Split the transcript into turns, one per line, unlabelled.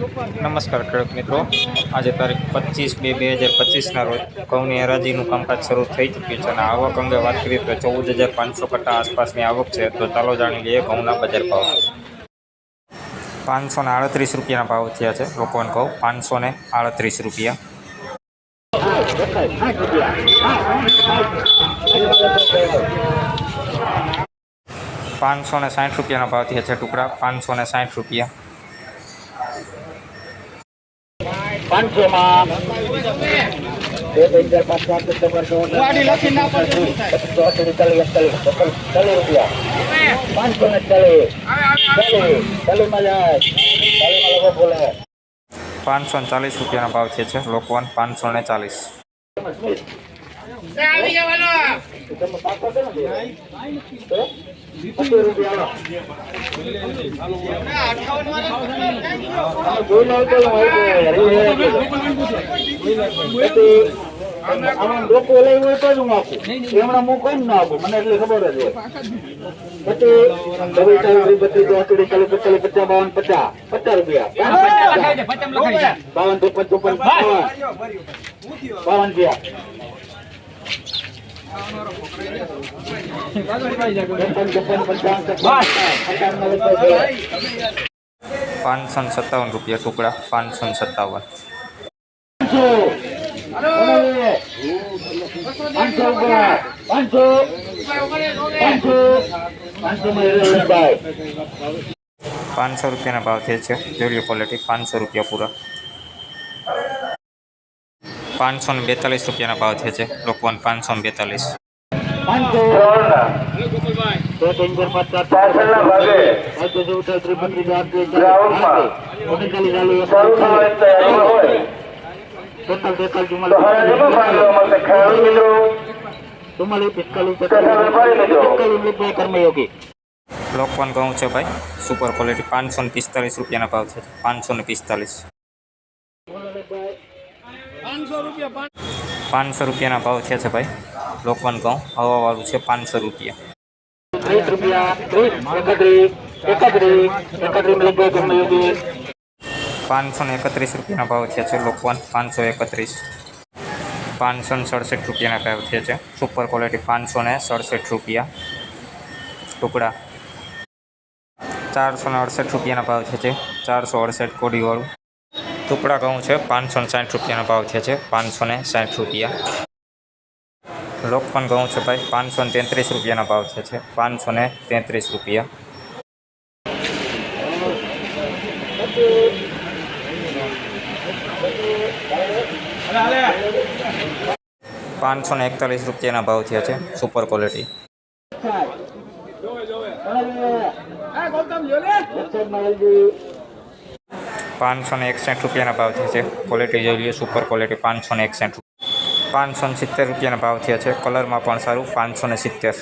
નમસ્કાર ખેડૂત મિત્રો, આજે તારીખ 25/2/2025ના રોજ ઘઉંની હરાજીનું કામકાજ શરૂ થઈ ચૂક્યું છે અને આવક અંગે વાત કરીએ તો 14,500 કટ્ટા આસપાસની આવક છે. તો ચાલો જાણી લઈએ ઘઉંના બજાર ભાવ. 538 રૂપિયાના ભાવ થયા છે. લોકવન ઘઉં 538 રૂપિયા. 560 રૂપિયાના ભાવ થયા છે. ટુકડા 560 રૂપિયા.
500
540 રૂપિયાના ભાવ થયા છે. લોકવન 540.
લોકો લઈ હોય તો જ હું આપું, એમણા હું કોણ ના આપું, મને એટલી ખબર જ હોય. પછી 50 રૂપિયા 52
557 રૂપિયા ટુકડા 557. 500 રૂપિયાના ભાવ થયા છે. જોઈ ક્વોલિટી 500 રૂપિયા પૂરા. 542 રૂપિયાના ભાવ થયા છે. લોકવન 542.
545
લોકવન ઘઉં છે ભાઈ, સુપર ક્વોલિટી. 545 રૂપિયાના ભાવ છે. 545. 500 રૂપિયાના ભાવ થયા છે ભાઈ. લોકવન ઘઉં હવાવાળું છે. 500 રૂપિયા. 531 રૂપિયાના ભાવ થયા છે. લોકવન 531. 567 રૂપિયાના ભાવ થયા છે. સુપર ક્વોલિટી 567 રૂપિયા. ટુકડા 468 રૂપિયાના ભાવ થયા છે. 468 કોડીવાળું. ટુકડા ઘઉં છે. 560 રૂપિયાના ભાવ થયા છે. 560 રૂપિયા. લોકવન ઘઉં છે ભાઈ. 533 રૂપિયાના ભાવ થયા છે. 533 રૂપિયા. 541 રૂપિયાના ભાવ થયા છે. Super quality. 561 રૂપિયાના ભાવ થયા છે. ક્વોલિટી જોઈ લઈએ. Super quality 561. 570 રૂપિયાના ભાવ થયા છે. કલરમાં પણ સારું. 570.